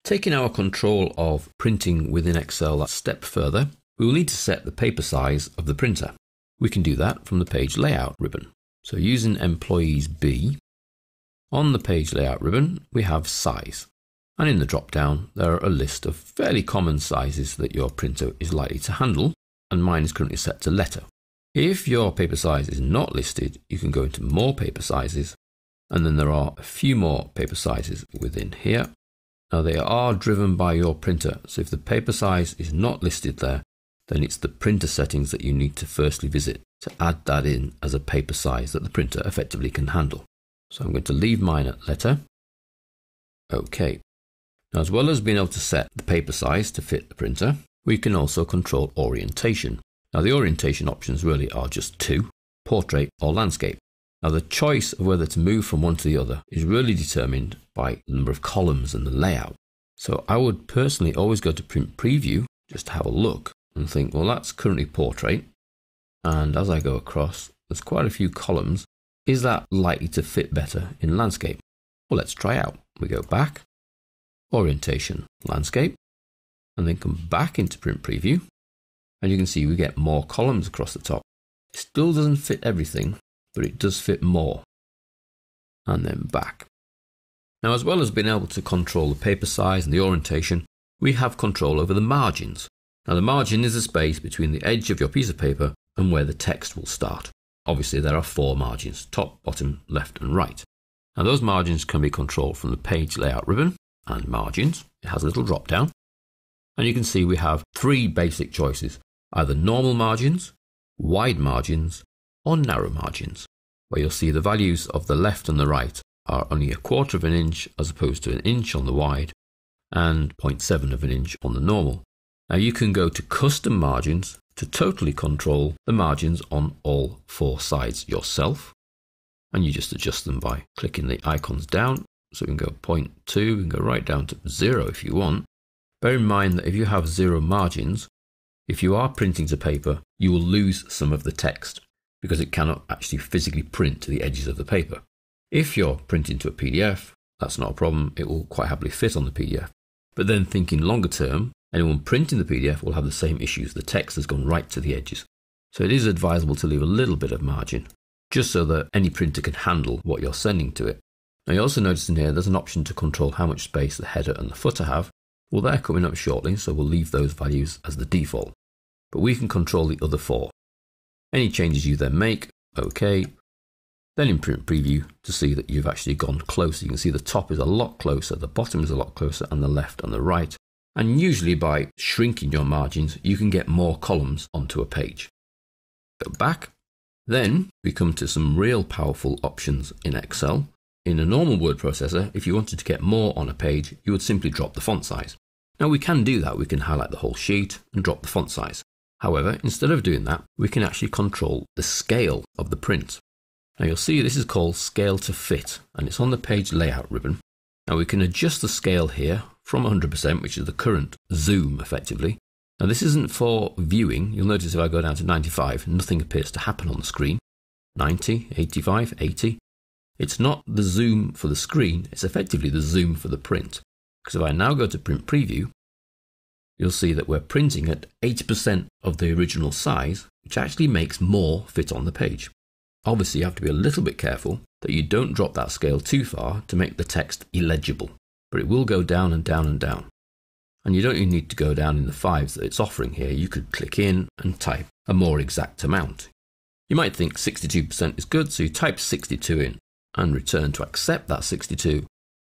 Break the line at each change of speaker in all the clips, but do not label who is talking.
Taking our control of printing within Excel a step further, we will need to set the paper size of the printer. We can do that from the page layout ribbon. So using Employees B, on the page layout ribbon, we have size. And in the drop down, there are a list of fairly common sizes that your printer is likely to handle, and mine is currently set to letter. If your paper size is not listed, you can go into more paper sizes, and then there are a few more paper sizes within here. Now they are driven by your printer, so if the paper size is not listed there, then it's the printer settings that you need to firstly visit to add that in as a paper size that the printer effectively can handle. So I'm going to leave mine at letter. OK. Now, as well as being able to set the paper size to fit the printer, we can also control orientation. Now the orientation options really are just two, portrait or landscape. Now the choice of whether to move from one to the other is really determined by the number of columns and the layout. So I would personally always go to print preview just to have a look and think, well, that's currently portrait. And as I go across, there's quite a few columns. Is that likely to fit better in landscape? Well, let's try out. We go back, orientation, landscape, and then come back into print preview. And you can see we get more columns across the top. It still doesn't fit everything, but it does fit more. And then back. Now, as well as being able to control the paper size and the orientation, we have control over the margins. Now, the margin is the space between the edge of your piece of paper and where the text will start. Obviously, there are four margins: top, bottom, left, and right. Now, those margins can be controlled from the page layout ribbon and margins. It has a little drop down. And you can see we have three basic choices: either normal margins, wide margins, or narrow margins, where you'll see the values of the left and the right are only 1/4 of an inch as opposed to 1 inch on the wide and 0.7 of an inch on the normal. Now you can go to custom margins to totally control the margins on all four sides yourself, and you just adjust them by clicking the icons down. So we can go 0.2, we can go right down to 0 if you want. Bear in mind that if you have 0 margins, if you are printing to paper, you will lose some of the text because it cannot actually physically print to the edges of the paper. If you're printing to a PDF, that's not a problem. It will quite happily fit on the PDF. But then thinking longer term, anyone printing the PDF will have the same issues. The text has gone right to the edges. So it is advisable to leave a little bit of margin, just so that any printer can handle what you're sending to it. Now you also notice in here there's an option to control how much space the header and the footer have. Well, they're coming up shortly, so we'll leave those values as the default. But we can control the other four. Any changes you then make, OK. Then in print preview to see that you've actually gone closer. You can see the top is a lot closer, the bottom is a lot closer, and the left and the right. And usually by shrinking your margins, you can get more columns onto a page. Go back. Then we come to some real powerful options in Excel. In a normal word processor, if you wanted to get more on a page, you would simply drop the font size. Now we can do that. We can highlight the whole sheet and drop the font size. However, instead of doing that, we can actually control the scale of the print. Now you'll see this is called scale to fit, and it's on the page layout ribbon. Now we can adjust the scale here from 100%, which is the current zoom effectively. Now this isn't for viewing. You'll notice if I go down to 95, nothing appears to happen on the screen. 90, 85, 80. It's not the zoom for the screen, it's effectively the zoom for the print. Because if I now go to print preview, you'll see that we're printing at 80% of the original size, which actually makes more fit on the page. Obviously, you have to be a little bit careful that you don't drop that scale too far to make the text illegible, but it will go down and down and down. And you don't even need to go down in the 5s that it's offering here. You could click in and type a more exact amount. You might think 62% is good, so you type 62 in and return to accept that 62.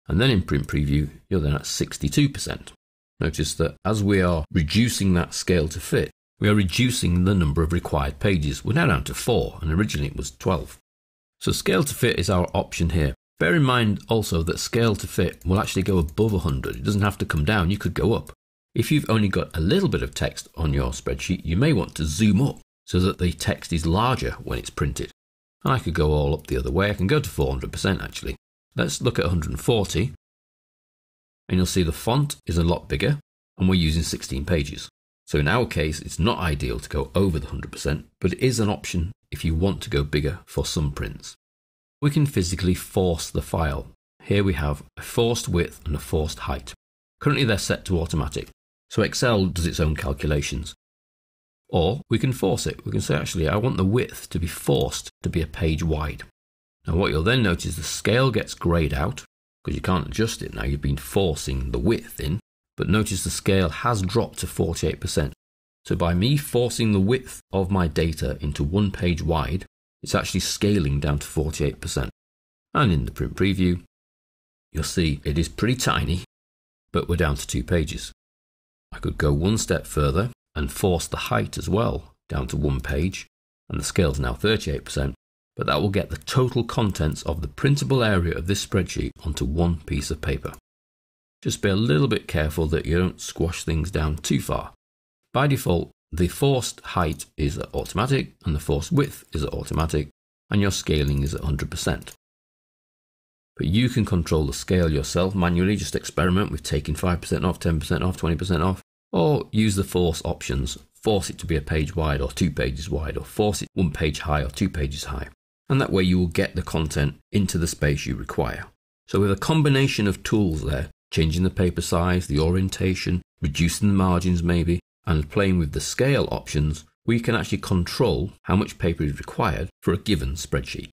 And then in print preview, you're then at 62%. Notice that as we are reducing that scale to fit, we are reducing the number of required pages. We're now down to 4, and originally it was 12. So scale to fit is our option here. Bear in mind also that scale to fit will actually go above 100. It doesn't have to come down, you could go up. If you've only got a little bit of text on your spreadsheet, you may want to zoom up so that the text is larger when it's printed. And I could go all up the other way. I can go to 400% actually. Let's look at 140. And you'll see the font is a lot bigger, and we're using 16 pages. So in our case, it's not ideal to go over the 100%, but it is an option if you want to go bigger for some prints. We can physically force the file. Here we have a forced width and a forced height. Currently they're set to automatic, so Excel does its own calculations. Or we can force it. We can say, actually, I want the width to be forced to be a page wide. Now what you'll then notice, the scale gets greyed out, because you can't adjust it now, you've been forcing the width in, but notice the scale has dropped to 48%. So by me forcing the width of my data into 1 page wide, it's actually scaling down to 48%. And in the print preview, you'll see it is pretty tiny, but we're down to 2 pages. I could go one step further and force the height as well down to 1 page, and the scale's now 38%, but that will get the total contents of the printable area of this spreadsheet onto 1 piece of paper. Just be a little bit careful that you don't squash things down too far. By default, the forced height is at automatic and the forced width is at automatic, and your scaling is at 100%. But you can control the scale yourself manually. Just experiment with taking 5% off, 10% off, 20% off, or use the force options. Force it to be a page wide or 2 pages wide, or force it 1 page high or 2 pages high. And that way you will get the content into the space you require. So with a combination of tools there, changing the paper size, the orientation, reducing the margins maybe, and playing with the scale options, we can actually control how much paper is required for a given spreadsheet.